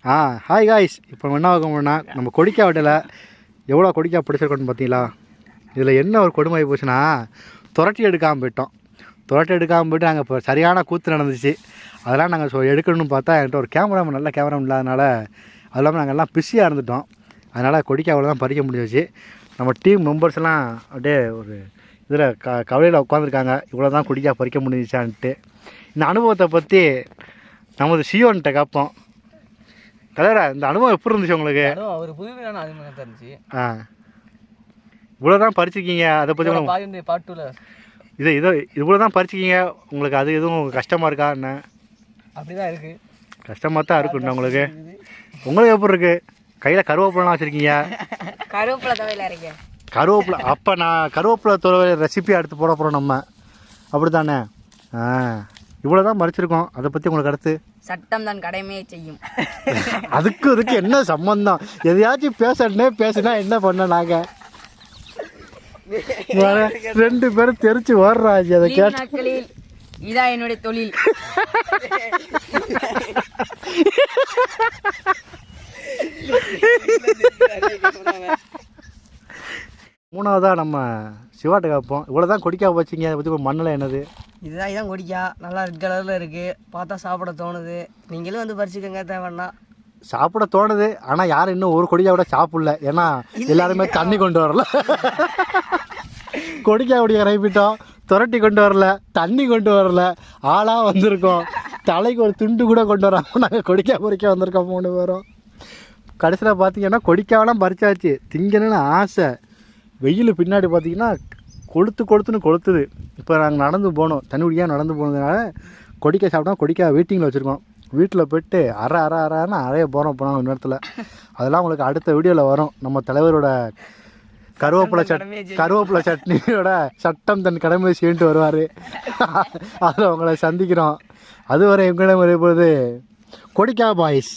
Hi guys. இப்போ என்ன ஆகும்னா நம்ம கொடிக்கா வட்டையில் எவ்வளோ கொடிக்கா பிடிச்சிருக்கோன்னு பார்த்தீங்களா? இதில் என்ன ஒரு கொடுமை போச்சுன்னா துரட்டி எடுக்காமல் போயிட்டோம். துரட்டி எடுக்காமல் போய்ட்டு நாங்கள் இப்போ சரியான கூத்து நடந்துச்சு. அதெல்லாம் நாங்கள் எடுக்கணும்னு பார்த்தா என்கிட்ட ஒரு கேமராமேன் நல்ல கேமரா இல்லாதனால அது இல்லாமல் நாங்கள் எல்லாம் பிஸியாக இருந்துட்டோம். அதனால் கொடிக்கா அவ்வளோ தான் பறிக்க முடிஞ்சிச்சு. நம்ம டீம் மெம்பர்ஸ் எல்லாம் அப்படியே ஒரு இதில் கவலையில் உட்காந்துருக்காங்க, இவ்வளோ தான் கொடிக்கா பறிக்க முடிஞ்சிச்சான்ட்டு. இந்த அனுபவத்தை பற்றி நமது சியோன்கிட்ட கேட்போம். கலரா இந்த அனுபவம் எப்படி இருந்துச்சு உங்களுக்கு? ஒரு புதுமையான அனுபவம் தான் இருந்துச்சு. இவ்வளோ தான் பறிச்சிருக்கீங்க, அதை பற்றி பாட்டுல இவ்வளோ தான் பறிச்சிருக்கீங்க, உங்களுக்கு அது எதுவும் கஷ்டமாக இருக்கா? என்ன அப்படிதான் இருக்குது, கஷ்டமாக தான் இருக்குண்ணா உங்களுக்கு. உங்களுக்கு எப்படி இருக்குது? கையில் கருவேப்பிலாம் வச்சுருக்கீங்க. கருவேப்பிலை துவையில இருக்கு. கருவேப்பிலை அப்போ நான் கருவேப்பிலை துவையல் ரெசிபி எடுத்து போட போகிறோம் நம்ம, அப்படி தானே? இவ்வளோ தான் மறைச்சிருக்கோம். அதை பற்றி உங்களுக்கு அடுத்து சட்டம் தான் கடமையை செய்யும். அதுக்கு என்ன சம்பந்தம்? எதையாச்சும் பேசுனா என்ன பண்ண? நாங்கள் ரெண்டு பேரும் தெரிச்சு ஓடுறாச்சு. அதை கேட்டு இதான் என்னுடைய தொழில். மூணாவதாக நம்ம சிவாட்டை கேட்போம். இவ்வளோ தான் கொடிக்கா வச்சிங்க, அதை பற்றி மண்ணில் என்னது? இதான் கொடிக்கா, நல்லா ரெட் கலரில் இருக்குது, பார்த்தா சாப்பிட தோணுது. நீங்களும் வந்து பறிச்சுக்கோங்க தேவைன்னா. சாப்பிட தோணுது, ஆனால் யாரும் இன்னும் ஒரு கொடிக்கா கூட சாப்பிடல. ஏன்னா எல்லாருமே தண்ணி கொண்டு வரல. கொடிக்கா கொடிய ரைப்பிட்டோம், துரட்டி கொண்டு வரல, தண்ணி கொண்டு வரல, ஆளாக வந்திருக்கோம். தலைக்கு ஒரு துண்டு கூட கொண்டு வராமல் நாங்கள் கொடிக்கா பொறிக்க வந்திருக்கோம் 3 பேரும். கடைசியில் பார்த்தீங்கன்னா கொடிக்காவெல்லாம் பறிச்சாச்சு. திங்கணுன்னு ஆசை. வெயில் பின்னாடி பார்த்தீங்கன்னா கொளுத்துன்னு கொளுத்துது. இப்போ நாங்கள் நடந்து போனோம், தண்ணி குடியாக நடந்து போனதுனால கொடிக்காய் சாப்பிட்டோம். கொடிக்காய் வெயிட்டிங்கில் வச்சுருக்கோம். வீட்டில் போய்ட்டு அரைன்னு அறைய போனோம் ஒரு நேரத்தில். அதெல்லாம் உங்களுக்கு அடுத்த வீடியோவில் வரும். நம்ம தலைவரோட கருவேப்பிலை சட்னியோட சட்டம் தன் கடமை செய்யிட்டு வருவார். அதில் உங்களை சந்திக்கிறோம். அதுவரை எங்களிடம் வரும்போது கொடிக்கா பாய்ஸ்.